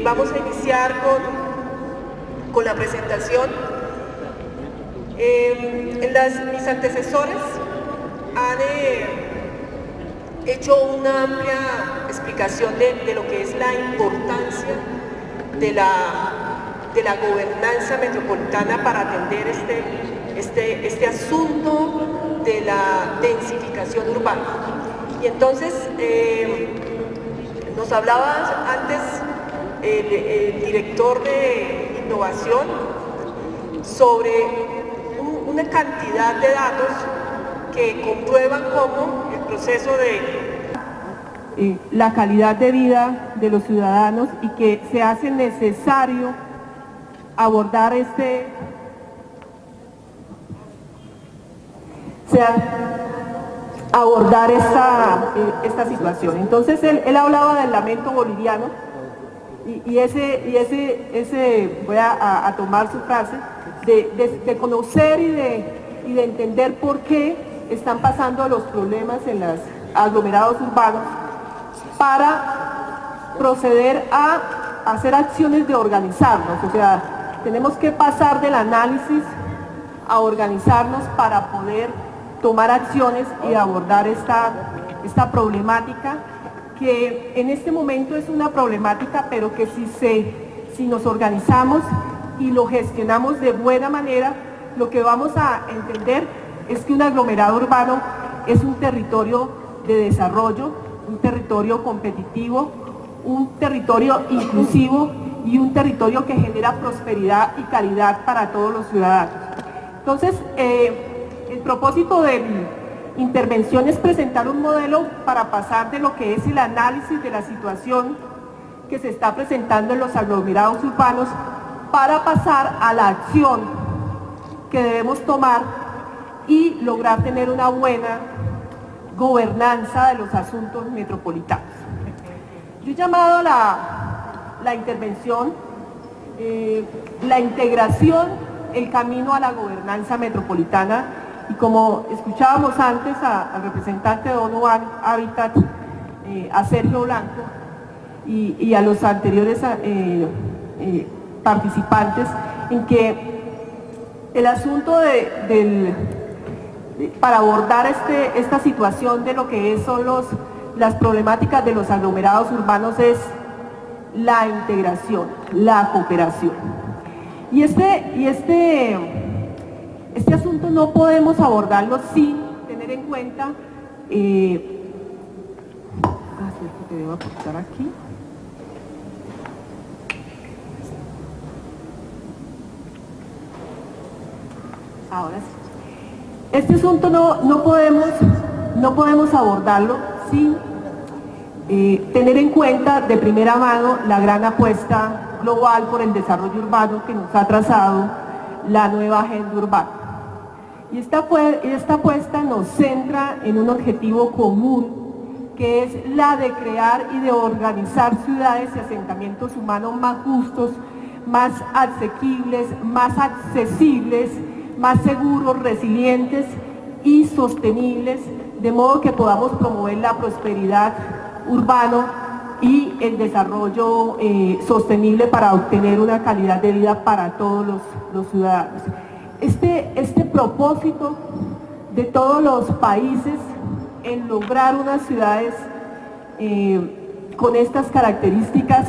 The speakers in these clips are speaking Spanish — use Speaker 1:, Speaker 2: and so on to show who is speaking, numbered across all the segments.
Speaker 1: vamos a iniciar con la presentación. Mis antecesores han hecho una amplia explicación de lo que es la importancia de la gobernanza metropolitana para atender este asunto de la densificación urbana. Y entonces nos hablaba antes el director de innovación sobre una cantidad de datos que comprueban cómo el proceso de la calidad de vida de los ciudadanos y que se hace necesario abordar esta situación. Entonces él hablaba del lamento boliviano y ese voy a tomar su frase, de conocer y de entender por qué están pasando los problemas en los aglomerados urbanos para proceder a hacer acciones de organizarnos. O sea, tenemos que pasar del análisis a organizarnos para poder tomar acciones y abordar esta problemática que en este momento es una problemática, pero que si nos organizamos y lo gestionamos de buena manera, lo que vamos a entender es que un aglomerado urbano es un territorio de desarrollo, un territorio competitivo, un territorio inclusivo y un territorio que genera prosperidad y calidad para todos los ciudadanos. Entonces, el propósito de mi intervención es presentar un modelo para pasar de lo que es el análisis de la situación que se está presentando en los aglomerados urbanos para pasar a la acción que debemos tomar y lograr tener una buena gobernanza de los asuntos metropolitanos. Yo he llamado la intervención la integración, el camino a la gobernanza metropolitana, y como escuchábamos antes al representante de ONU Habitat, a Sergio Blanco y a los anteriores participantes, en que el asunto para abordar esta situación de lo que son las problemáticas de los aglomerados urbanos es la integración, la cooperación. Y este asunto no podemos abordarlo sin tener en cuenta, que debo apuntar aquí. Ahora sí. Este asunto no podemos abordarlo sin tener en cuenta de primera mano la gran apuesta global por el desarrollo urbano que nos ha trazado la nueva agenda urbana. Y esta apuesta nos centra en un objetivo común, que es la de crear y de organizar ciudades y asentamientos humanos más justos, más asequibles, más accesibles, más seguros, resilientes y sostenibles, de modo que podamos promover la prosperidad urbana y el desarrollo sostenible para obtener una calidad de vida para todos los ciudadanos. Este propósito de todos los países en lograr unas ciudades con estas características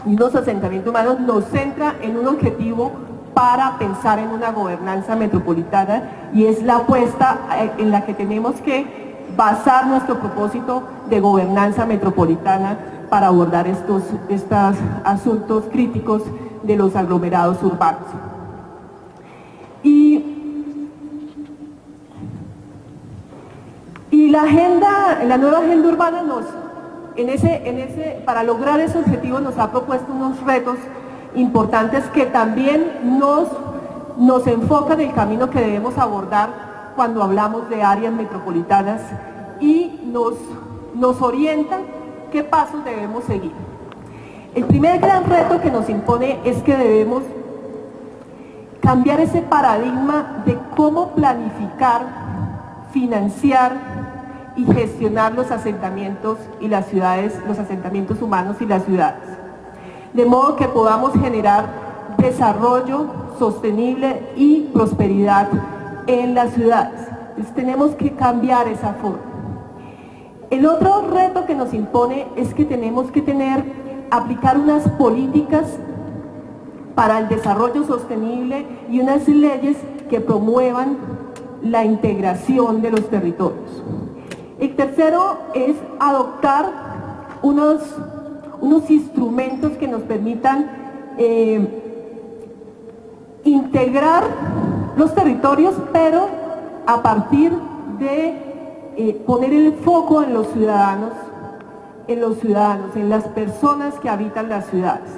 Speaker 1: y unos asentamientos humanos nos centra en un objetivo para pensar en una gobernanza metropolitana, y es la apuesta en la que tenemos que basar nuestro propósito de gobernanza metropolitana para abordar estos asuntos críticos de los aglomerados urbanos. Y la nueva agenda urbana para lograr ese objetivo nos ha propuesto unos retos importantes que también nos enfocan el camino que debemos abordar cuando hablamos de áreas metropolitanas y nos orientan qué pasos debemos seguir. El primer gran reto que nos impone es que debemos cambiar ese paradigma de cómo planificar, financiar y gestionar los asentamientos y las ciudades, los asentamientos humanos y las ciudades. de modo que podamos generar desarrollo sostenible y prosperidad en las ciudades. Entonces tenemos que cambiar esa forma. El otro reto que nos impone es que tenemos que aplicar unas políticas para el desarrollo sostenible y unas leyes que promuevan la integración de los territorios. El tercero es adoptar unos instrumentos que nos permitan integrar los territorios, pero a partir de poner el foco en los ciudadanos, en las personas que habitan las ciudades.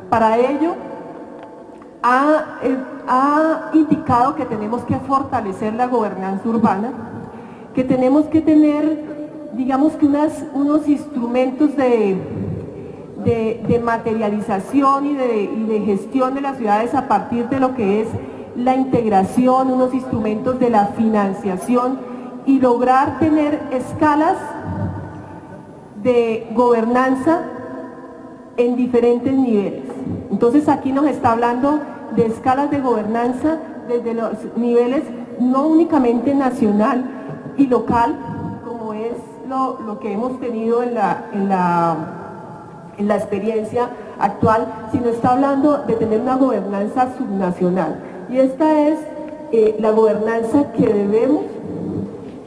Speaker 1: Para ello, ha indicado que tenemos que fortalecer la gobernanza urbana, que tenemos que tener, digamos que unos instrumentos de materialización y de gestión de las ciudades a partir de lo que es la integración, unos instrumentos de la financiación y lograr tener escalas de gobernanza en diferentes niveles. Entonces aquí nos está hablando de escalas de gobernanza desde los niveles no únicamente nacional y local, como es lo que hemos tenido en la experiencia actual, sino está hablando de tener una gobernanza subnacional. Y esta es la gobernanza que debemos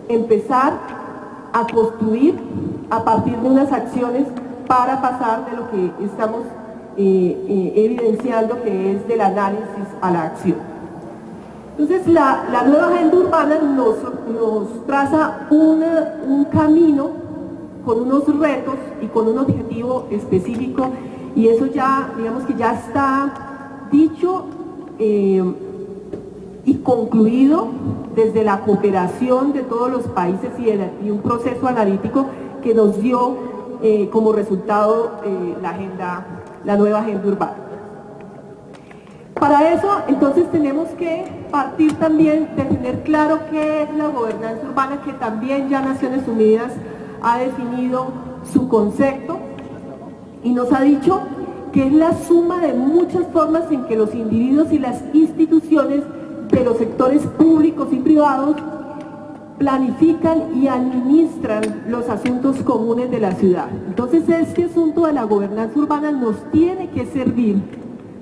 Speaker 1: empezar a construir a partir de unas acciones para pasar de lo que estamos evidenciando, que es del análisis a la acción. Entonces la nueva agenda urbana nos traza un camino con unos retos y con un objetivo específico, y eso ya, digamos que ya está dicho y concluido desde la cooperación de todos los países y un proceso analítico que nos dio como resultado la nueva agenda urbana. Para eso, entonces, tenemos que partir también de tener claro qué es la gobernanza urbana, que también ya Naciones Unidas ha definido su concepto y nos ha dicho que es la suma de muchas formas en que los individuos y las instituciones de los sectores públicos y privados planifican y administran los asuntos comunes de la ciudad. Entonces este asunto de la gobernanza urbana nos tiene que servir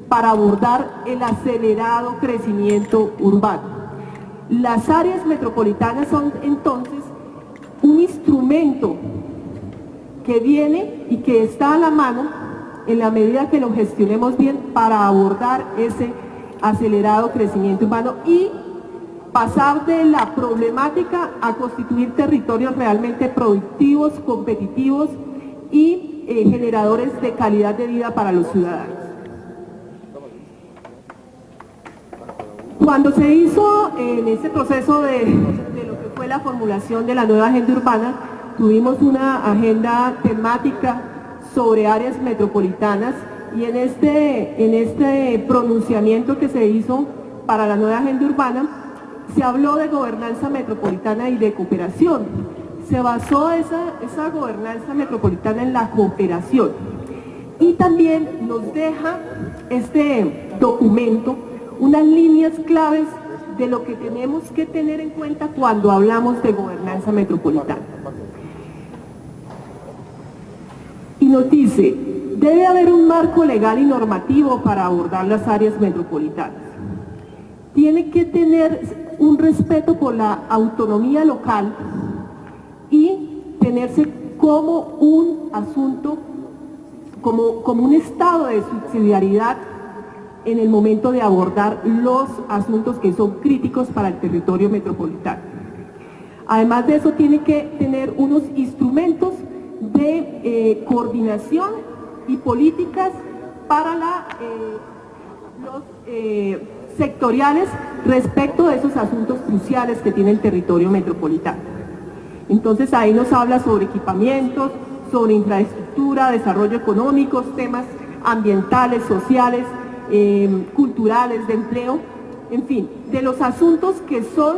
Speaker 1: para abordar el acelerado crecimiento urbano. Las áreas metropolitanas son entonces un instrumento que viene y que está a la mano en la medida que lo gestionemos bien para abordar ese acelerado crecimiento urbano y pasar de la problemática a constituir territorios realmente productivos, competitivos y generadores de calidad de vida para los ciudadanos. Cuando se hizo en ese proceso de lo que fue la formulación de la nueva agenda urbana, tuvimos una agenda temática sobre áreas metropolitanas, y en este pronunciamiento que se hizo para la nueva agenda urbana se habló de gobernanza metropolitana y de cooperación. Se basó esa gobernanza metropolitana en la cooperación, y también nos deja este documento unas líneas claves de lo que tenemos que tener en cuenta cuando hablamos de gobernanza metropolitana. Y nos dice: debe haber un marco legal y normativo para abordar las áreas metropolitanas. Tiene que tener un respeto por la autonomía local y tenerse como un asunto, como un estado de subsidiariedad en el momento de abordar los asuntos que son críticos para el territorio metropolitano. Además de eso, tiene que tener unos instrumentos de coordinación y políticas para los sectoriales respecto de esos asuntos cruciales que tiene el territorio metropolitano. Entonces ahí nos habla sobre equipamientos, sobre infraestructura, desarrollo económico, temas ambientales, sociales, culturales, de empleo, en fin, de los asuntos que son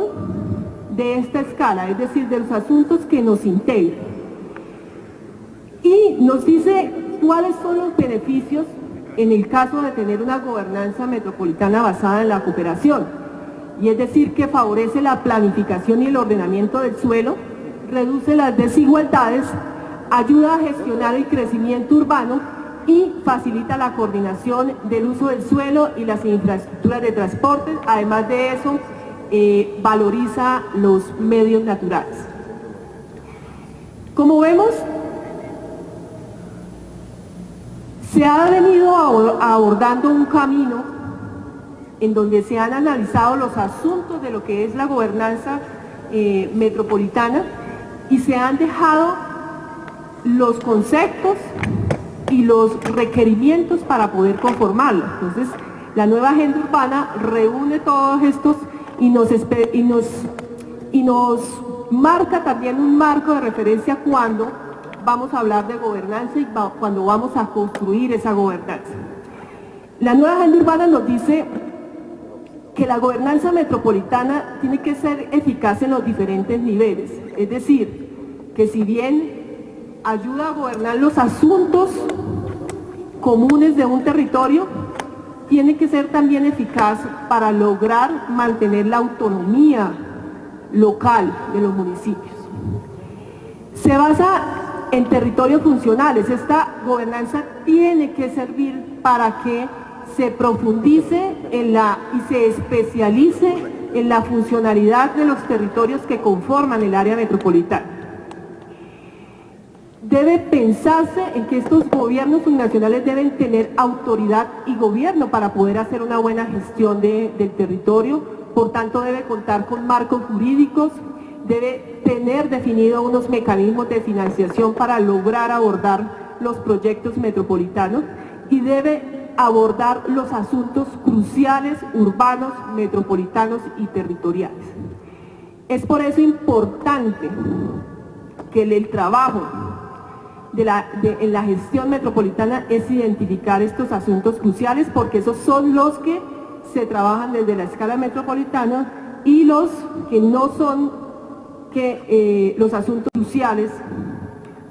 Speaker 1: de esta escala, es decir, de los asuntos que nos integran. Y nos dice cuáles son los beneficios en el caso de tener una gobernanza metropolitana basada en la cooperación, y es decir, que favorece la planificación y el ordenamiento del suelo, reduce las desigualdades, ayuda a gestionar el crecimiento urbano y facilita la coordinación del uso del suelo y las infraestructuras de transporte. Además de eso, valoriza los medios naturales. Como vemos, se ha venido abordando un camino en donde se han analizado los asuntos de lo que es la gobernanza metropolitana y se han dejado los conceptos y los requerimientos para poder conformarlo. Entonces, la nueva agenda urbana reúne todos estos y nos marca también un marco de referencia cuando vamos a hablar de gobernanza y cuando vamos a construir esa gobernanza. La nueva agenda urbana nos dice que la gobernanza metropolitana tiene que ser eficaz en los diferentes niveles, es decir, que si bien ayuda a gobernar los asuntos comunes de un territorio, tiene que ser también eficaz para lograr mantener la autonomía local de los municipios. Se basa en territorios funcionales. Esta gobernanza tiene que servir para que se profundice y se especialice en la funcionalidad de los territorios que conforman el área metropolitana. Debe pensarse en que estos gobiernos subnacionales deben tener autoridad y gobierno para poder hacer una buena gestión del territorio, por tanto debe contar con marcos jurídicos, debe tener definidos unos mecanismos de financiación para lograr abordar los proyectos metropolitanos y debe abordar los asuntos cruciales urbanos, metropolitanos y territoriales. Es por eso importante que el trabajo en la gestión metropolitana es identificar estos asuntos cruciales, porque esos son los que se trabajan desde la escala metropolitana y los que no son los asuntos cruciales,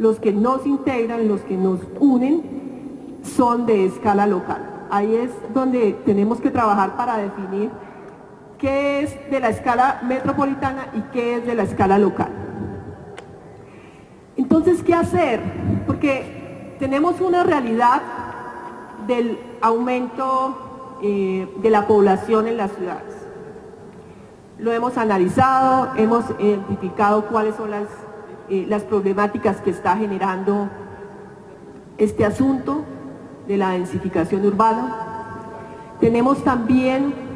Speaker 1: los que nos integran, los que nos unen, son de escala local. Ahí es donde tenemos que trabajar para definir qué es de la escala metropolitana y qué es de la escala local. Entonces, ¿qué hacer? Porque tenemos una realidad del aumento de la población en las ciudades. Lo hemos analizado, hemos identificado cuáles son las problemáticas que está generando este asunto de la densificación urbana. Tenemos también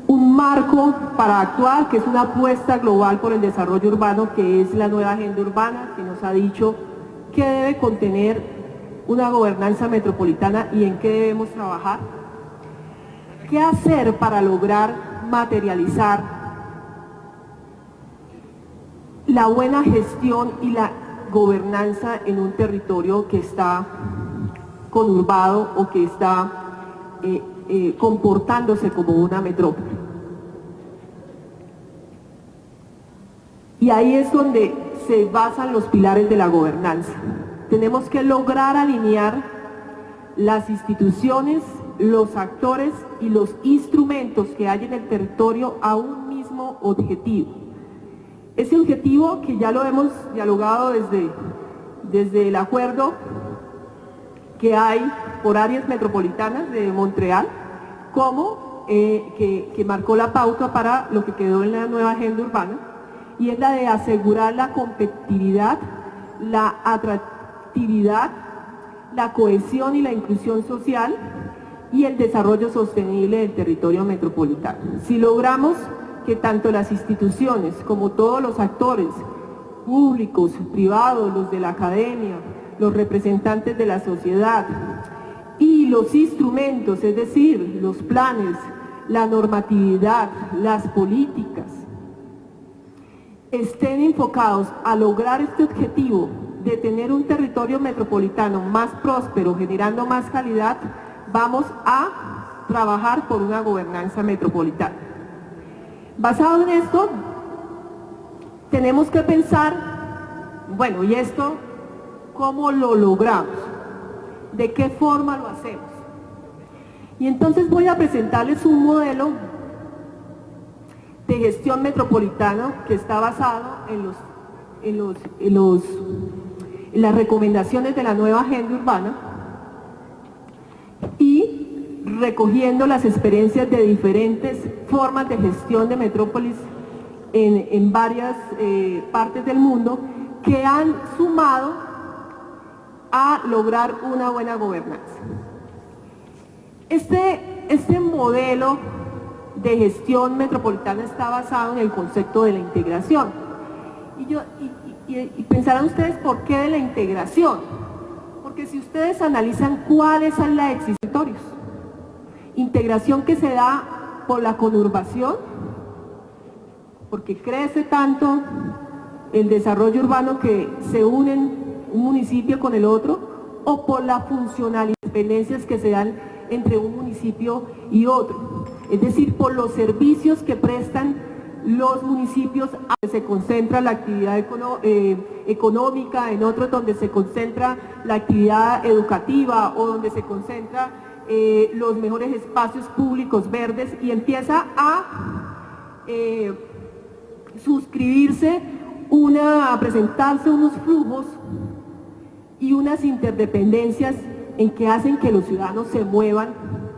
Speaker 1: un marco para actuar, que es una apuesta global por el desarrollo urbano, que es la nueva agenda urbana, que nos ha dicho qué debe contener una gobernanza metropolitana y en qué debemos trabajar. ¿Qué hacer para lograr materializar la buena gestión y la gobernanza en un territorio que está conurbado o que está comportándose como una metrópoli? Y ahí es donde se basan los pilares de la gobernanza. Tenemos que lograr alinear las instituciones, los actores y los instrumentos que hay en el territorio a un mismo objetivo. Ese objetivo, que ya lo hemos dialogado desde el acuerdo que hay por áreas metropolitanas de Montreal, como que marcó la pauta para lo que quedó en la nueva agenda urbana, y es la de asegurar la competitividad, la atractividad, la cohesión y la inclusión social y el desarrollo sostenible del territorio metropolitano. Si logramos que tanto las instituciones como todos los actores públicos, privados, los de la academia, los representantes de la sociedad y los instrumentos, es decir, los planes, la normatividad, las políticas, estén enfocados a lograr este objetivo de tener un territorio metropolitano más próspero, generando más calidad, vamos a trabajar por una gobernanza metropolitana. Basado en esto, tenemos que pensar, bueno, ¿y esto cómo lo logramos? ¿De qué forma lo hacemos? Y entonces voy a presentarles un modelo de gestión metropolitana que está basado en las recomendaciones de la nueva agenda urbana y recogiendo las experiencias de diferentes formas de gestión de metrópolis en varias partes del mundo que han sumado a lograr una buena gobernanza. Este modelo de gestión metropolitana está basado en el concepto de la integración. Y pensarán ustedes, ¿por qué de la integración? Porque si ustedes analizan cuál es la existencia de territorios, integración que se da por la conurbación, porque crece tanto el desarrollo urbano que se unen un municipio con el otro, o por la funcionalidad, dependencias que se dan entre un municipio y otro, es decir, por los servicios que prestan los municipios a donde se concentra la actividad económica, en otros donde se concentra la actividad educativa o donde se concentra los mejores espacios públicos verdes, y empieza a suscribirse a presentarse unos flujos y unas interdependencias en que hacen que los ciudadanos se muevan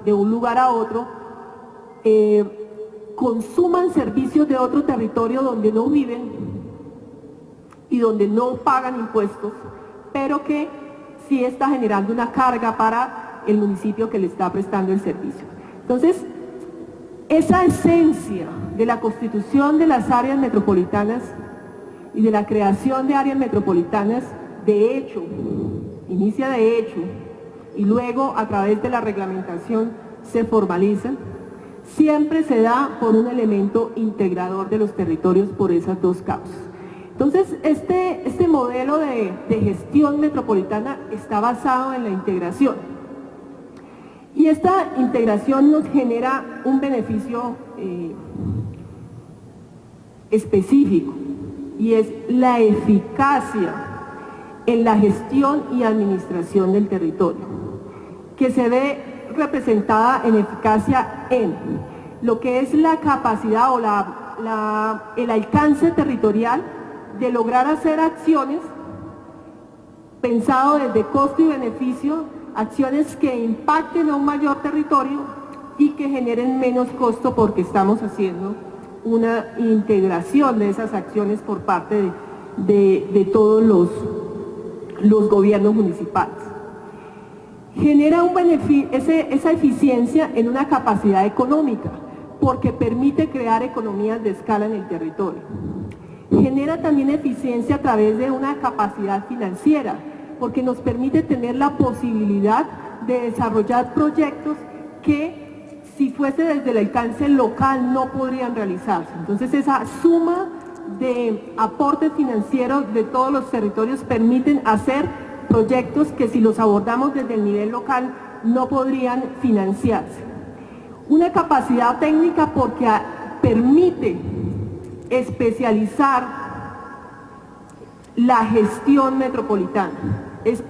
Speaker 1: de un lugar a otro, consuman servicios de otro territorio donde no viven y donde no pagan impuestos, pero que sí está generando una carga para el municipio que le está prestando el servicio. Entonces, esa esencia de la constitución de las áreas metropolitanas y de la creación de áreas metropolitanas, de hecho, inicia de hecho, y luego a través de la reglamentación se formaliza, siempre se da por un elemento integrador de los territorios por esas dos causas. Entonces, este modelo de gestión metropolitana está basado en la integración. Y esta integración nos genera un beneficio específico, y es la eficacia en la gestión y administración del territorio, que se ve representada en eficacia en lo que es la capacidad o el alcance territorial de lograr hacer acciones pensado desde costo y beneficio, acciones que impacten a un mayor territorio y que generen menos costo, porque estamos haciendo una integración de esas acciones por parte de todos los gobiernos municipales. Genera un beneficio, esa eficiencia en una capacidad económica, porque permite crear economías de escala en el territorio. Genera también eficiencia a través de una capacidad financiera, porque nos permite tener la posibilidad de desarrollar proyectos que, si fuese desde el alcance local, no podrían realizarse. Entonces, esa suma de aportes financieros de todos los territorios permiten hacer proyectos que, si los abordamos desde el nivel local, no podrían financiarse. Una capacidad técnica, porque permite especializar la gestión metropolitana,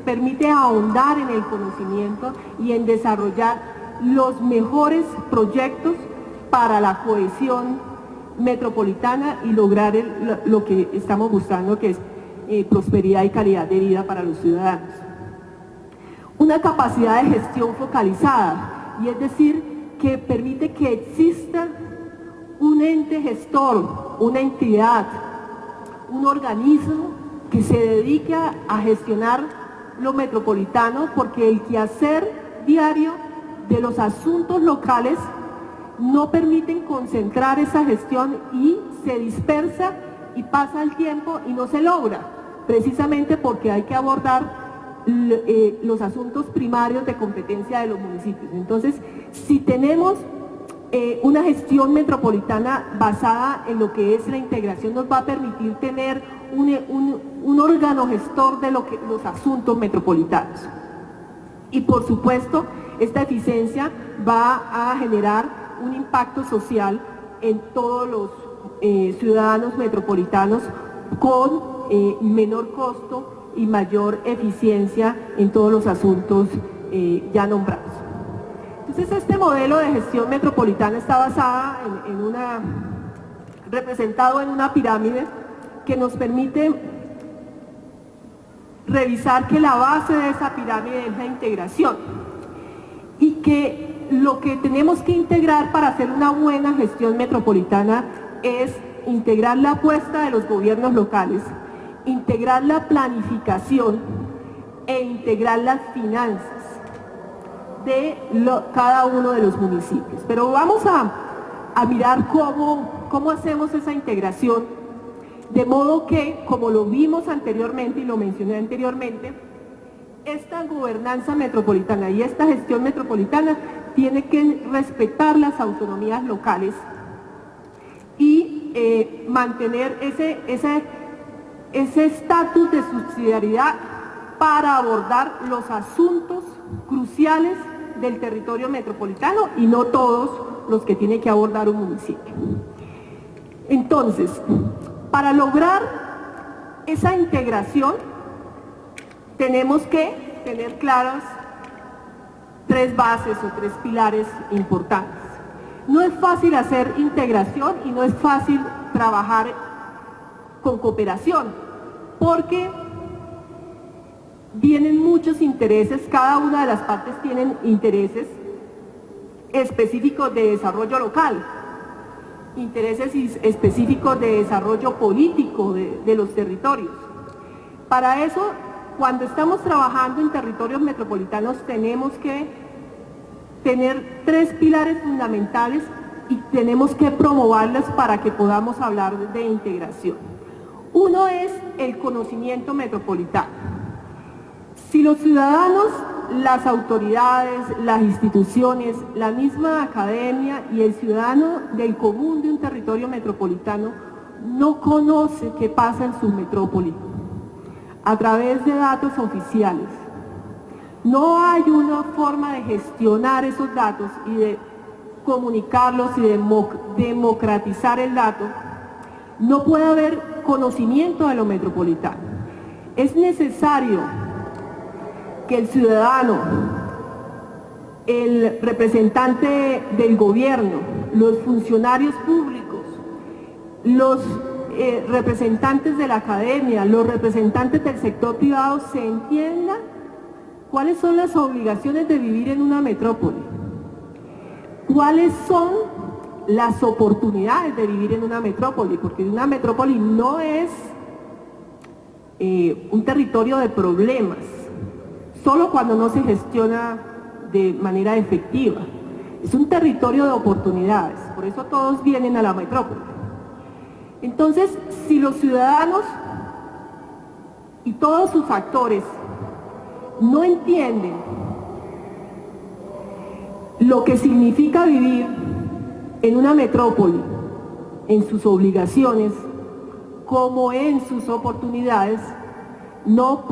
Speaker 1: permite ahondar en el conocimiento y en desarrollar los mejores proyectos para la cohesión metropolitana y lograr lo que estamos buscando, que es prosperidad y calidad de vida para los ciudadanos. Una capacidad de gestión focalizada, y es decir, que permite que exista un ente gestor, una entidad, un organismo que se dedique a gestionar lo metropolitano, porque el quehacer diario de los asuntos locales no permiten concentrar esa gestión y se dispersa y pasa el tiempo y no se logra, precisamente porque hay que abordar los asuntos primarios de competencia de los municipios. Entonces, si tenemos una gestión metropolitana basada en lo que es la integración, nos va a permitir tener un órgano gestor de los asuntos metropolitanos. Y por supuesto, esta eficiencia va a generar un impacto social en todos los ciudadanos metropolitanos, con menor costo y mayor eficiencia en todos los asuntos ya nombrados. Entonces, este modelo de gestión metropolitana está basada representado en una pirámide que nos permite revisar que la base de esa pirámide es la integración y que lo que tenemos que integrar para hacer una buena gestión metropolitana es integrar la apuesta de los gobiernos locales, integrar la planificación e integrar las finanzas de cada uno de los municipios. Pero vamos a mirar cómo hacemos esa integración, de modo que, como lo vimos anteriormente y lo mencioné anteriormente, esta gobernanza metropolitana y esta gestión metropolitana tiene que respetar las autonomías locales y mantener ese estatus de subsidiariedad para abordar los asuntos cruciales del territorio metropolitano y no todos los que tiene que abordar un municipio. Entonces, para lograr esa integración, tenemos que tener claras 3 bases o 3 pilares importantes. No es fácil hacer integración y no es fácil trabajar con cooperación, porque vienen muchos intereses, cada una de las partes tienen intereses específicos de desarrollo local, intereses específicos de desarrollo político de los territorios. Para eso, cuando estamos trabajando en territorios metropolitanos, tenemos que tener 3 pilares fundamentales y tenemos que promoverlos para que podamos hablar de integración. Uno es el conocimiento metropolitano. Si los ciudadanos, las autoridades, las instituciones, la misma academia y el ciudadano del común de un territorio metropolitano no conoce qué pasa en su metrópoli a través de datos oficiales, no hay una forma de gestionar esos datos y de comunicarlos y de democratizar el dato, no puede haber conocimiento de lo metropolitano. Es necesario que el ciudadano, el representante del gobierno, los funcionarios públicos, los representantes de la academia, los representantes del sector privado se entiendan cuáles son las obligaciones de vivir en una metrópoli, cuáles son las oportunidades de vivir en una metrópoli, porque una metrópoli no es un territorio de problemas, solo cuando no se gestiona de manera efectiva. Es un territorio de oportunidades, por eso todos vienen a la metrópoli. Entonces, si los ciudadanos y todos sus actores no entienden lo que significa vivir en una metrópoli, en sus obligaciones, como en sus oportunidades, no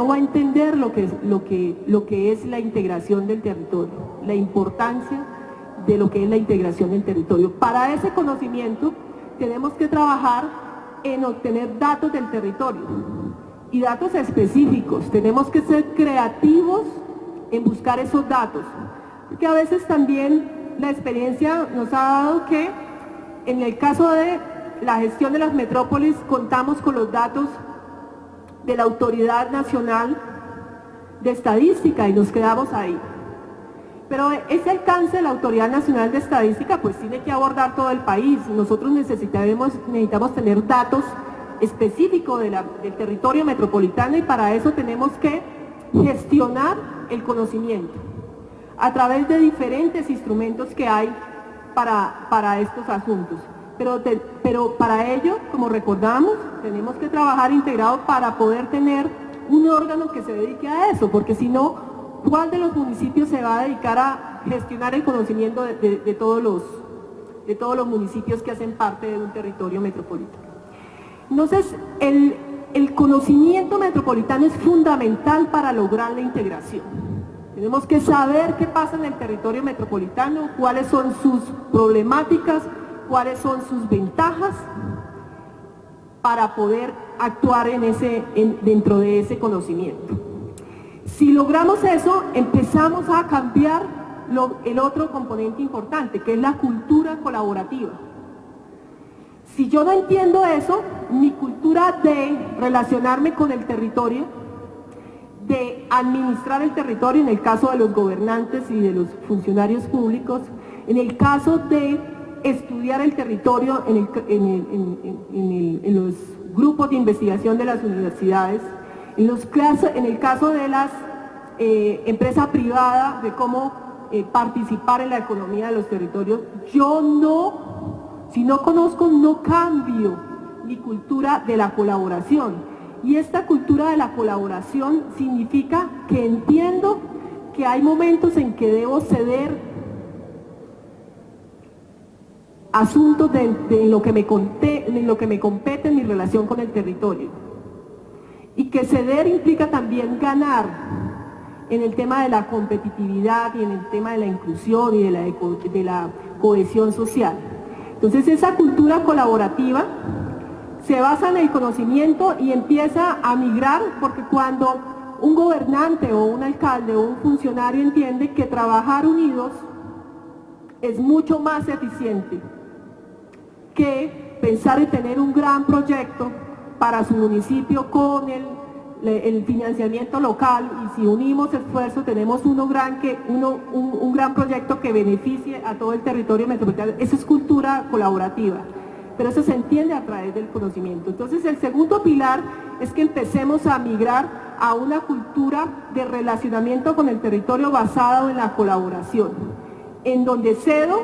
Speaker 1: va a entender lo que es la integración del territorio, la importancia de lo que es la integración del territorio. Para ese conocimiento tenemos que trabajar en obtener datos del territorio y datos específicos. Tenemos que ser creativos en buscar esos datos, porque a veces también la experiencia nos ha dado que en el caso de la gestión de las metrópolis contamos con los datos de la Autoridad Nacional de Estadística y nos quedamos ahí. Pero ese alcance de la Autoridad Nacional de Estadística pues tiene que abordar todo el país. Nosotros necesitamos tener datos específicos del territorio metropolitano y para eso tenemos que gestionar el conocimiento a través de diferentes instrumentos que hay para estos asuntos. Pero para ello, como recordamos, tenemos que trabajar integrado para poder tener un órgano que se dedique a eso, porque si no, ¿cuál de los municipios se va a dedicar a gestionar el conocimiento de todos los municipios que hacen parte de un territorio metropolitano? Entonces, el conocimiento metropolitano es fundamental para lograr la integración. Tenemos que saber qué pasa en el territorio metropolitano, cuáles son sus problemáticas, cuáles son sus ventajas para poder actuar dentro de ese conocimiento. Si logramos eso, empezamos a cambiar el otro componente importante, que es la cultura colaborativa. Si yo no entiendo eso, mi cultura de relacionarme con el territorio, de administrar el territorio en el caso de los gobernantes y de los funcionarios públicos, en el caso de estudiar el territorio en los grupos de investigación de las universidades, en el caso de las empresas privadas, de cómo participar en la economía de los territorios, si no conozco, no cambio mi cultura de la colaboración. Y esta cultura de la colaboración significa que entiendo que hay momentos en que debo ceder asuntos en lo que me compete en mi relación con el territorio. Y que ceder implica también ganar en el tema de la competitividad y en el tema de la inclusión y de la cohesión social. Entonces esa cultura colaborativa se basa en el conocimiento y empieza a migrar, porque cuando un gobernante o un alcalde o un funcionario entiende que trabajar unidos es mucho más eficiente que pensar en tener un gran proyecto para su municipio con el financiamiento local, y si unimos esfuerzos tenemos un gran proyecto que beneficie a todo el territorio metropolitano. Eso es cultura colaborativa, pero eso se entiende a través del conocimiento. Entonces el segundo pilar es que empecemos a migrar a una cultura de relacionamiento con el territorio basado en la colaboración, en donde cedo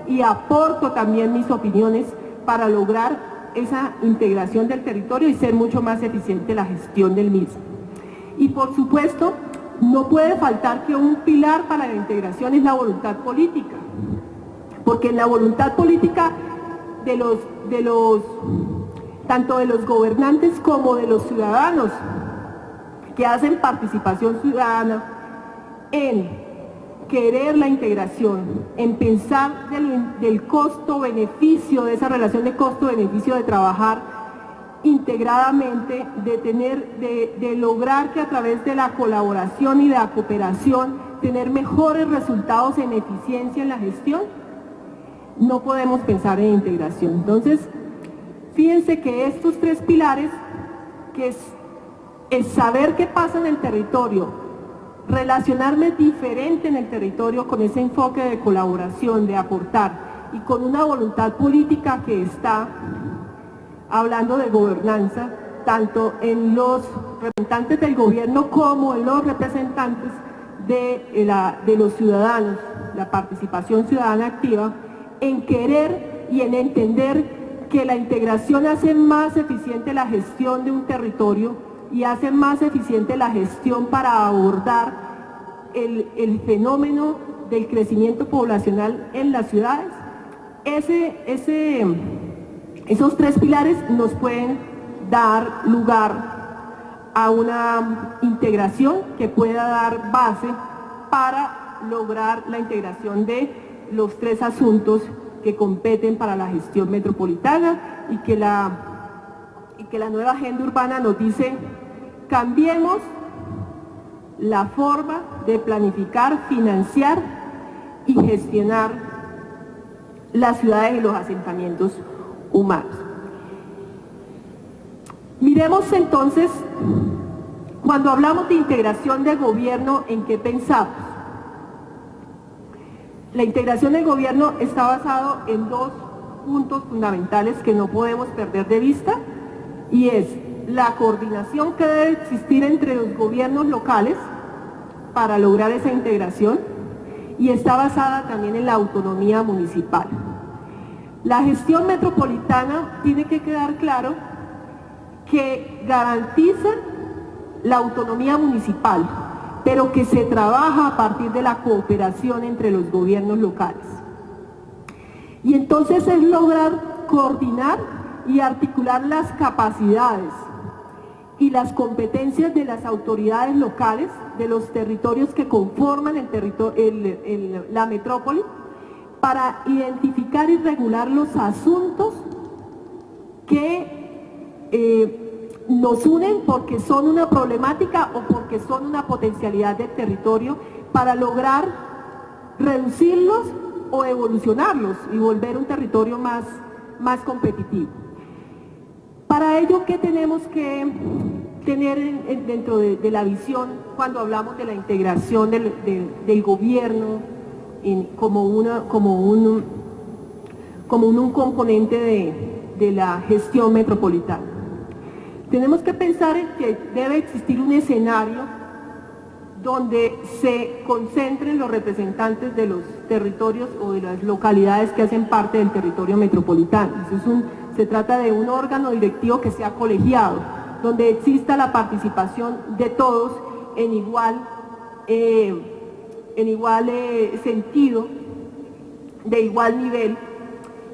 Speaker 1: y aporto también mis opiniones para lograr esa integración del territorio y ser mucho más eficiente la gestión del mismo. Y por supuesto, no puede faltar que un pilar para la integración es la voluntad política, porque en la voluntad política tanto de los gobernantes como de los ciudadanos que hacen participación ciudadana en querer la integración, en pensar del costo-beneficio, de esa relación de costo-beneficio de trabajar integradamente, de lograr que a través de la colaboración y la cooperación tener mejores resultados en eficiencia en la gestión, no podemos pensar en integración. Entonces, fíjense que estos tres pilares, que es saber qué pasa en el territorio, relacionarme diferente en el territorio con ese enfoque de colaboración, de aportar, y con una voluntad política que está hablando de gobernanza, tanto en los representantes del gobierno como en los representantes de los ciudadanos, la participación ciudadana activa, en querer y en entender que la integración hace más eficiente la gestión de un territorio y hace más eficiente la gestión para abordar el fenómeno del crecimiento poblacional en las ciudades. Esos tres pilares nos pueden dar lugar a una integración que pueda dar base para lograr la integración de los tres asuntos que competen para la gestión metropolitana, y que la nueva agenda urbana nos dice: cambiemos la forma de planificar, financiar y gestionar las ciudades y los asentamientos humanos. Miremos entonces, cuando hablamos de integración de gobierno, ¿en qué pensamos? La integración del gobierno está basado en dos puntos fundamentales que no podemos perder de vista, y es la coordinación que debe existir entre los gobiernos locales para lograr esa integración, y está basada también en la autonomía municipal. La gestión metropolitana tiene que quedar claro que garantiza la autonomía municipal, pero que se trabaja a partir de la cooperación entre los gobiernos locales. Y entonces es lograr coordinar y articular las capacidades y las competencias de las autoridades locales, de los territorios que conforman la metrópoli, para identificar y regular los asuntos que nos unen porque son una problemática o porque son una potencialidad del territorio, para lograr reducirlos o evolucionarlos y volver un territorio más competitivo. Para ello, ¿qué tenemos que tener dentro de la visión cuando hablamos de la integración del gobierno como un componente de la gestión metropolitana? Tenemos que pensar en que debe existir un escenario donde se concentren los representantes de los territorios o de las localidades que hacen parte del territorio metropolitano. Se trata de un órgano directivo que sea colegiado, donde exista la participación de todos en igual sentido, de igual nivel,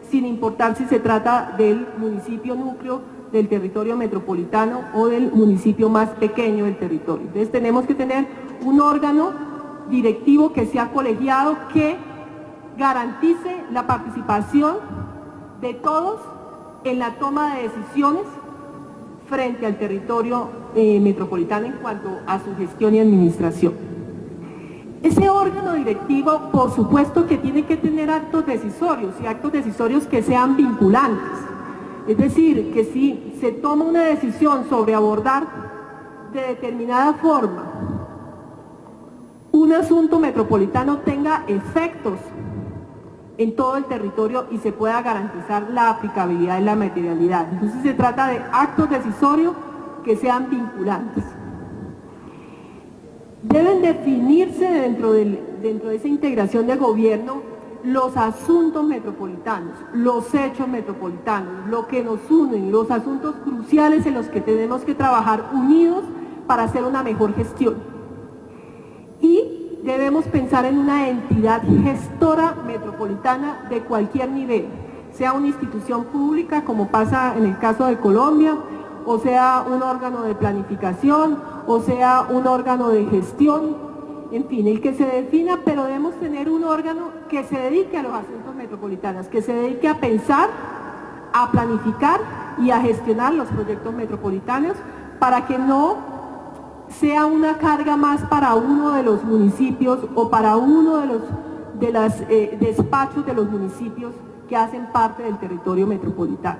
Speaker 1: sin importar si se trata del municipio núcleo, del territorio metropolitano o del municipio más pequeño del territorio. Entonces tenemos que tener un órgano directivo que sea colegiado, que garantice la participación de todos en la toma de decisiones frente al territorio metropolitano en cuanto a su gestión y administración. Ese órgano directivo, por supuesto, que tiene que tener actos decisorios y actos decisorios que sean vinculantes. Es decir, que si se toma una decisión sobre abordar de determinada forma un asunto metropolitano, tenga efectos en todo el territorio y se pueda garantizar la aplicabilidad y la materialidad. Entonces se trata de actos decisorios que sean vinculantes. Deben definirse dentro de esa integración de gobierno los asuntos metropolitanos, los hechos metropolitanos, lo que nos unen, los asuntos cruciales en los que tenemos que trabajar unidos para hacer una mejor gestión. Y debemos pensar en una entidad gestora metropolitana de cualquier nivel, sea una institución pública, como pasa en el caso de Colombia, o sea un órgano de planificación, o sea un órgano de gestión, en fin, el que se defina, pero debemos tener un órgano que se dedique a los asuntos metropolitanos, que se dedique a pensar, a planificar y a gestionar los proyectos metropolitanos para que no sea una carga más para uno de los municipios o para uno de los despachos de los municipios que hacen parte del territorio metropolitano.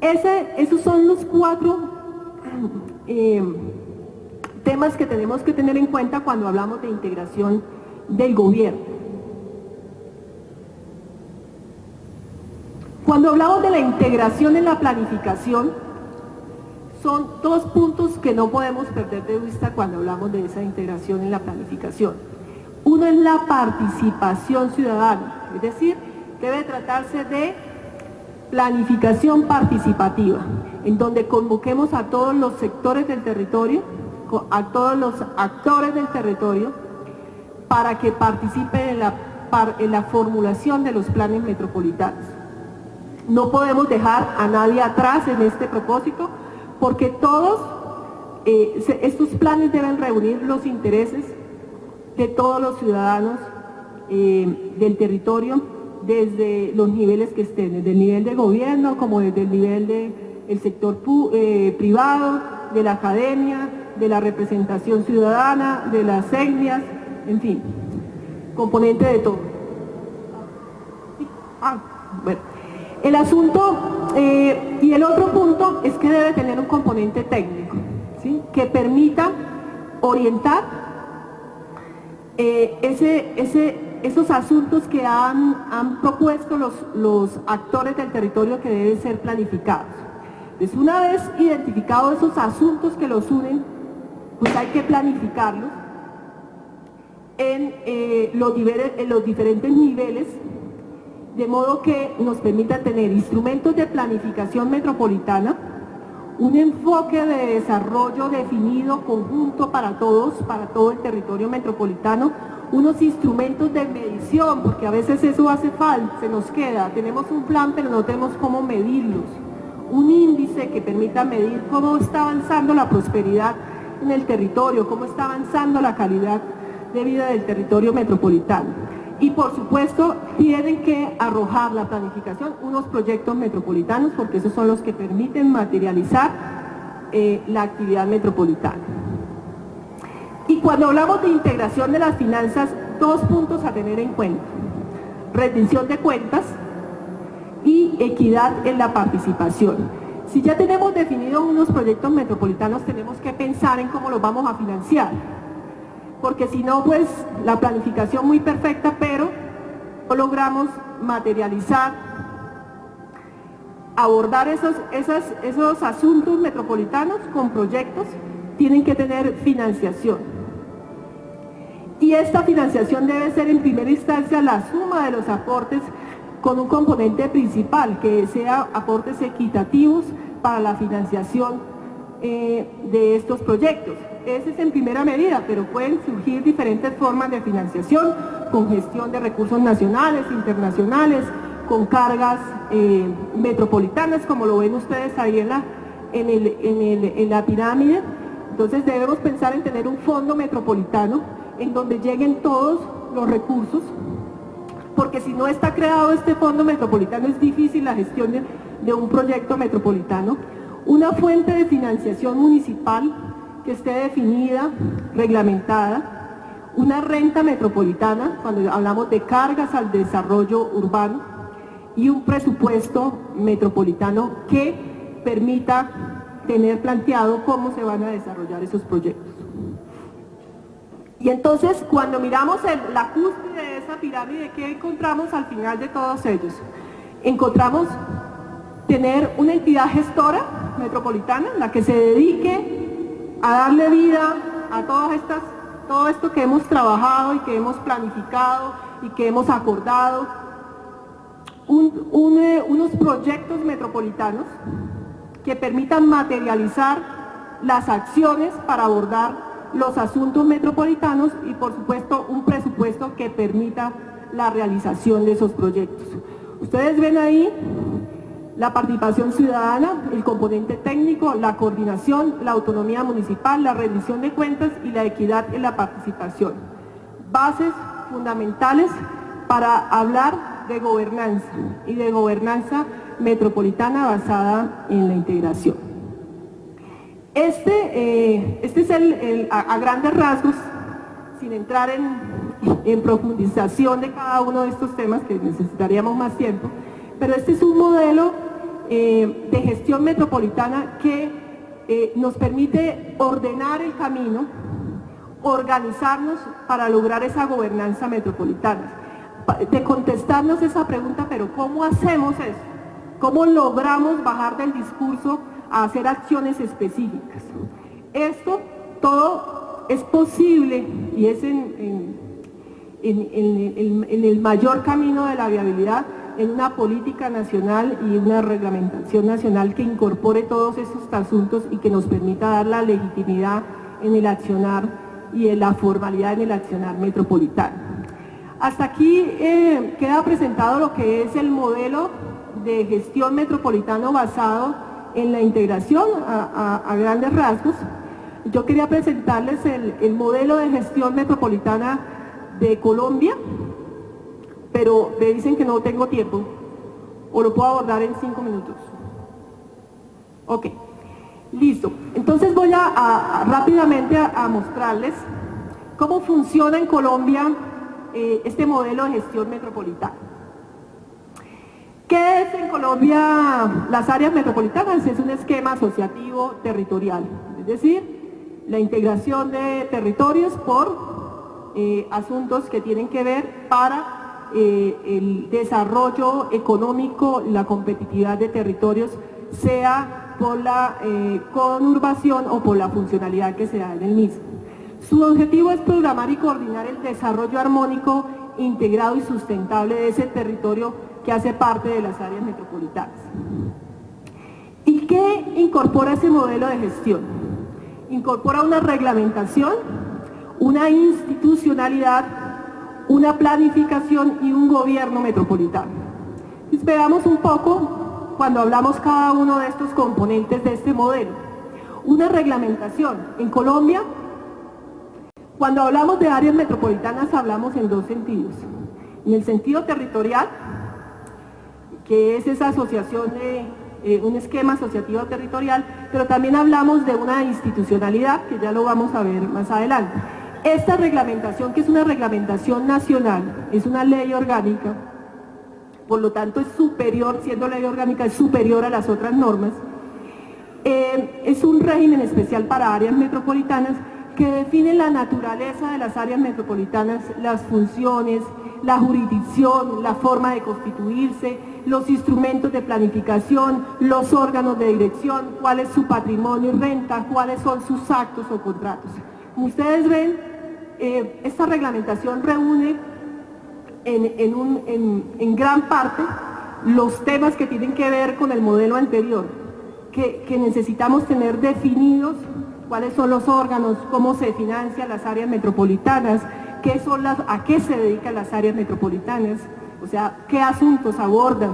Speaker 1: Esos son los 4 temas que tenemos que tener en cuenta cuando hablamos de integración del gobierno. Cuando hablamos de la integración en la planificación, son 2 puntos que no podemos perder de vista cuando hablamos de esa integración en la planificación. Uno es la participación ciudadana, es decir, debe tratarse de planificación participativa, en donde convoquemos a todos los sectores del territorio, a todos los actores del territorio, para que participen en la formulación de los planes metropolitanos. No podemos dejar a nadie atrás en este propósito, porque todos estos planes deben reunir los intereses de todos los ciudadanos del territorio, desde los niveles que estén, desde el nivel de gobierno como desde el nivel del sector privado, de la academia, de la representación ciudadana, de las etnias, en fin, componente de todo. Bueno, el asunto y el otro punto es que debe tener un componente técnico, ¿sí?, que permita orientar esos asuntos que han propuesto los actores del territorio que deben ser planificados. Entonces, una vez identificados esos asuntos que los unen, pues hay que planificarlos en los diferentes niveles, de modo que nos permita tener instrumentos de planificación metropolitana, un enfoque de desarrollo definido, conjunto para todos, para todo el territorio metropolitano, unos instrumentos de medición, porque a veces eso hace falta, se nos queda, tenemos un plan pero no tenemos cómo medirlos, un índice que permita medir cómo está avanzando la prosperidad en el territorio, cómo está avanzando la calidad de vida del territorio metropolitano. Y por supuesto tienen que arrojar la planificación unos proyectos metropolitanos, porque esos son los que permiten materializar la actividad metropolitana. Y cuando hablamos de integración de las finanzas, 2 puntos a tener en cuenta: rendición de cuentas y equidad en la participación. Si ya tenemos definidos unos proyectos metropolitanos, tenemos que pensar en cómo los vamos a financiar, porque si no, pues la planificación muy perfecta, pero no logramos materializar, abordar esos asuntos metropolitanos con proyectos. Tienen que tener financiación, y esta financiación debe ser en primera instancia la suma de los aportes, con un componente principal que sea aportes equitativos para la financiación de estos proyectos. Ese es en primera medida, pero pueden surgir diferentes formas de financiación, con gestión de recursos nacionales, internacionales, con cargas metropolitanas, como lo ven ustedes ahí en la pirámide. Entonces debemos pensar en tener un fondo metropolitano en donde lleguen todos los recursos, porque si no está creado este fondo metropolitano es difícil la gestión de un proyecto metropolitano. Una fuente de financiación municipal que esté definida, reglamentada, una renta metropolitana, cuando hablamos de cargas al desarrollo urbano, y un presupuesto metropolitano que permita tener planteado cómo se van a desarrollar esos proyectos. Y entonces, cuando miramos la cúspide de esa pirámide, ¿qué encontramos al final de todos ellos? Encontramos tener una entidad gestora metropolitana, la que se dedique a darle vida a todo esto que hemos trabajado y que hemos planificado y que hemos acordado, unos proyectos metropolitanos que permitan materializar las acciones para abordar los asuntos metropolitanos, y por supuesto un presupuesto que permita la realización de esos proyectos. Ustedes ven ahí la participación ciudadana, el componente técnico, la coordinación, la autonomía municipal, la rendición de cuentas y la equidad en la participación. Bases fundamentales para hablar de gobernanza, y de gobernanza metropolitana basada en la integración. Este es a grandes rasgos, sin entrar en profundización de cada uno de estos temas, que necesitaríamos más tiempo, pero este es un modelo de gestión metropolitana que nos permite ordenar el camino, organizarnos para lograr esa gobernanza metropolitana. De contestarnos esa pregunta, pero ¿cómo hacemos eso? ¿Cómo logramos bajar del discurso a hacer acciones específicas? Esto todo es posible y es en el mayor camino de la viabilidad, en una política nacional y una reglamentación nacional que incorpore todos estos asuntos y que nos permita dar la legitimidad en el accionar y en la formalidad en el accionar metropolitano. Hasta aquí queda presentado lo que es el modelo de gestión metropolitano basado en la integración a grandes rasgos. Yo quería presentarles el modelo de gestión metropolitana de Colombia, pero me dicen que no tengo tiempo, o lo puedo abordar en 5 minutos. Ok, listo. Entonces voy rápidamente a mostrarles cómo funciona en Colombia este modelo de gestión metropolitana. ¿Qué es en Colombia las áreas metropolitanas? Es un esquema asociativo territorial, es decir, la integración de territorios por asuntos que tienen que ver para el desarrollo económico, la competitividad de territorios, sea por la conurbación o por la funcionalidad que se da en el mismo. Su objetivo es programar y coordinar el desarrollo armónico, integrado y sustentable de ese territorio que hace parte de las áreas metropolitanas. ¿Y qué incorpora ese modelo de gestión? Incorpora una reglamentación, una institucionalidad, una planificación y un gobierno metropolitano. Entonces, veamos un poco cuando hablamos cada uno de estos componentes de este modelo. Una reglamentación. En Colombia, cuando hablamos de áreas metropolitanas, hablamos en dos sentidos. En el sentido territorial, que es esa asociación de un esquema asociativo territorial, pero también hablamos de una institucionalidad, que ya lo vamos a ver más adelante. Esta reglamentación, que es una reglamentación nacional, es una ley orgánica, por lo tanto es superior, siendo ley orgánica, es superior a las otras normas. Es un régimen especial para áreas metropolitanas que define la naturaleza de las áreas metropolitanas, las funciones, la jurisdicción, la forma de constituirse, los instrumentos de planificación, los órganos de dirección, cuál es su patrimonio y renta, cuáles son sus actos o contratos. Como ustedes ven, esta reglamentación reúne en gran parte los temas que tienen que ver con el modelo anterior, que necesitamos tener definidos cuáles son los órganos, cómo se financian las áreas metropolitanas, a qué se dedican las áreas metropolitanas, o sea, qué asuntos abordan,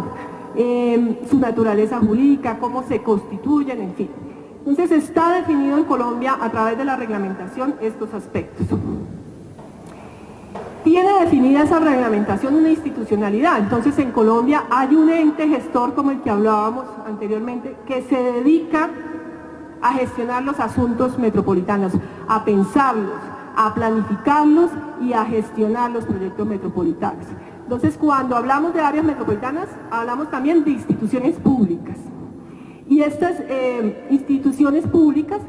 Speaker 1: su naturaleza jurídica, cómo se constituyen, en fin. Entonces está definido en Colombia a través de la reglamentación estos aspectos. Tiene definida esa reglamentación una institucionalidad, entonces en Colombia hay un ente gestor como el que hablábamos anteriormente que se dedica a gestionar los asuntos metropolitanos, a pensarlos, a planificarlos y a gestionar los proyectos metropolitanos. Entonces cuando hablamos de áreas metropolitanas hablamos también de instituciones públicas. Y estas instituciones públicas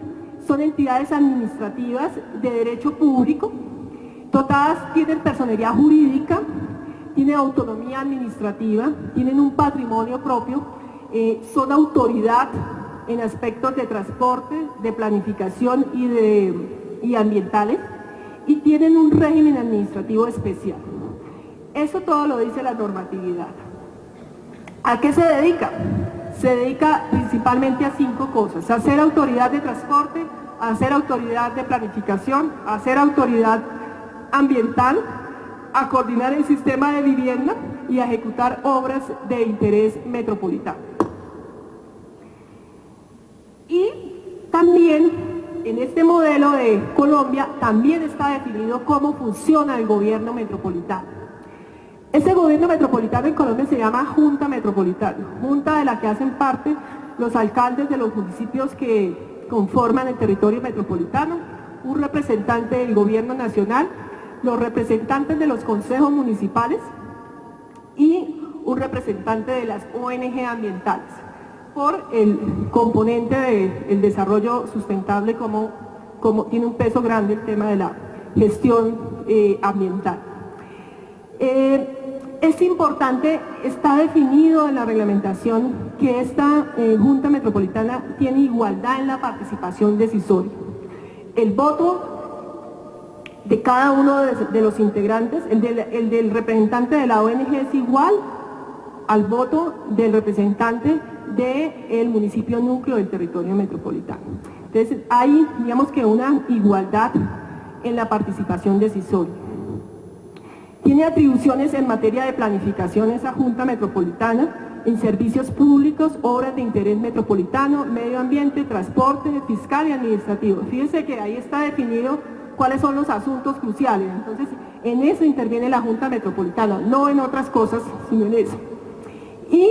Speaker 1: son entidades administrativas de derecho público, dotadas, tienen personería jurídica, tienen autonomía administrativa, tienen un patrimonio propio, son autoridad en aspectos de transporte, de planificación y ambientales, y tienen un régimen administrativo especial. Eso todo lo dice la normatividad. ¿A qué se dedica? Se dedica principalmente a 5 cosas: a ser autoridad de transporte, a ser autoridad de planificación, a ser autoridad ambiental, a coordinar el sistema de vivienda y a ejecutar obras de interés metropolitano. Y también en este modelo de Colombia también está definido cómo funciona el gobierno metropolitano. Ese gobierno metropolitano en Colombia se llama Junta Metropolitana, junta de la que hacen parte los alcaldes de los municipios que conforman el territorio metropolitano, un representante del gobierno nacional, los representantes de los consejos municipales y un representante de las ONG ambientales, por el componente del desarrollo sustentable, como tiene un peso grande el tema de la gestión ambiental. Es importante, está definido en la reglamentación que esta Junta Metropolitana tiene igualdad en la participación decisoria. El voto de cada uno de los integrantes, el del representante de la ONG es igual al voto del representante del municipio núcleo del territorio metropolitano. Entonces hay, digamos que una igualdad en la participación decisoria. Tiene atribuciones en materia de planificación esa Junta Metropolitana, en servicios públicos, obras de interés metropolitano, medio ambiente, transporte, fiscal y administrativo. Fíjense que ahí está definido cuáles son los asuntos cruciales. Entonces, en eso interviene la Junta Metropolitana, no en otras cosas, sino en eso. Y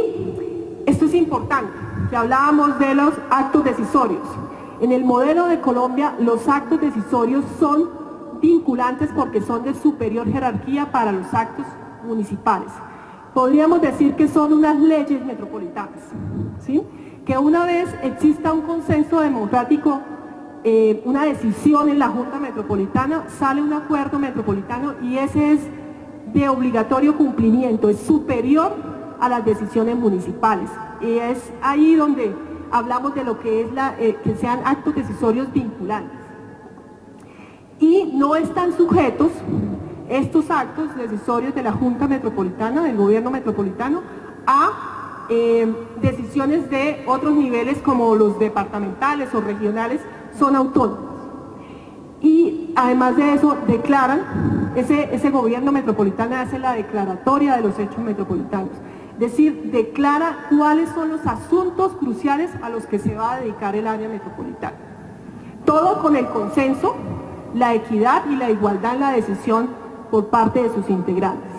Speaker 1: esto es importante, que hablábamos de los actos decisorios. En el modelo de Colombia, los actos decisorios son vinculantes porque son de superior jerarquía para los actos municipales. Podríamos decir que son unas leyes metropolitanas, ¿sí? Que una vez exista un consenso democrático, una decisión en la Junta Metropolitana, sale un acuerdo metropolitano y ese es de obligatorio cumplimiento, es superior a las decisiones municipales. Y es ahí donde hablamos de lo que es que sean actos decisorios vinculantes. Y no están sujetos estos actos decisorios de la Junta Metropolitana, del gobierno metropolitano, a decisiones de otros niveles como los departamentales o regionales, son autónomos. Y además de eso declaran, ese gobierno metropolitano hace la declaratoria de los hechos metropolitanos, es decir, declara cuáles son los asuntos cruciales a los que se va a dedicar el área metropolitana. Todo con el consenso, la equidad y la igualdad en la decisión por parte de sus integrantes.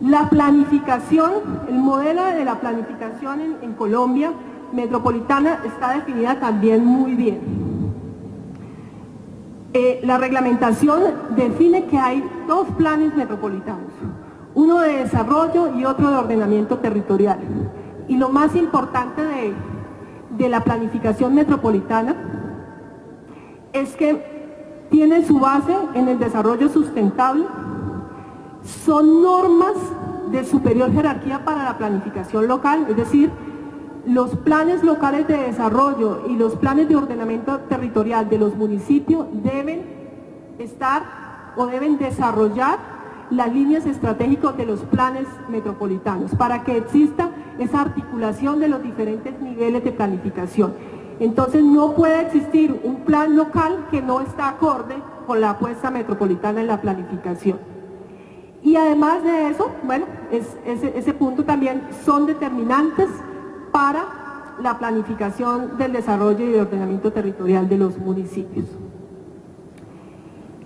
Speaker 1: La planificación, el modelo de la planificación en Colombia metropolitana está definida también muy bien. La reglamentación define que hay dos planes metropolitanos, uno de desarrollo y otro de ordenamiento territorial. Y lo más importante de la planificación metropolitana es que tiene su base en el desarrollo sustentable, son normas de superior jerarquía para la planificación local, es decir, los planes locales de desarrollo y los planes de ordenamiento territorial de los municipios deben estar o deben desarrollar las líneas estratégicas de los planes metropolitanos para que exista esa articulación de los diferentes niveles de planificación. Entonces no puede existir un plan local que no está acorde con la apuesta metropolitana en la planificación. Y además de eso, bueno, ese punto también son determinantes para la planificación del desarrollo y el ordenamiento territorial de los municipios.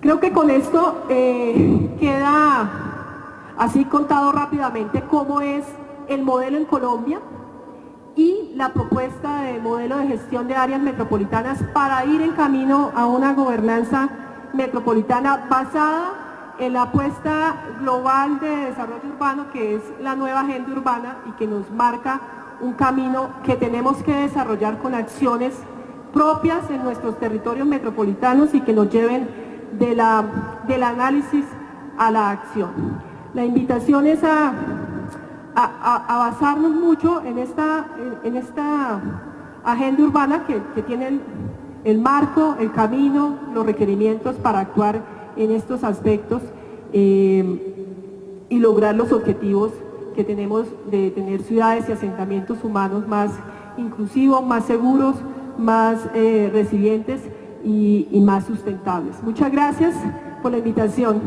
Speaker 1: Creo que con esto queda así contado rápidamente cómo es el modelo en Colombia y la propuesta de modelo de gestión de áreas metropolitanas para ir en camino a una gobernanza metropolitana basada en la apuesta global de desarrollo urbano, que es la nueva agenda urbana y que nos marca un camino que tenemos que desarrollar con acciones propias en nuestros territorios metropolitanos y que nos lleven del análisis a la acción. La invitación es a basarnos mucho en esta agenda urbana que tiene el marco, el camino, los requerimientos para actuar en estos aspectos y lograr los objetivos que tenemos de tener ciudades y asentamientos humanos más inclusivos, más seguros, más resilientes y más sustentables. Muchas gracias por la invitación.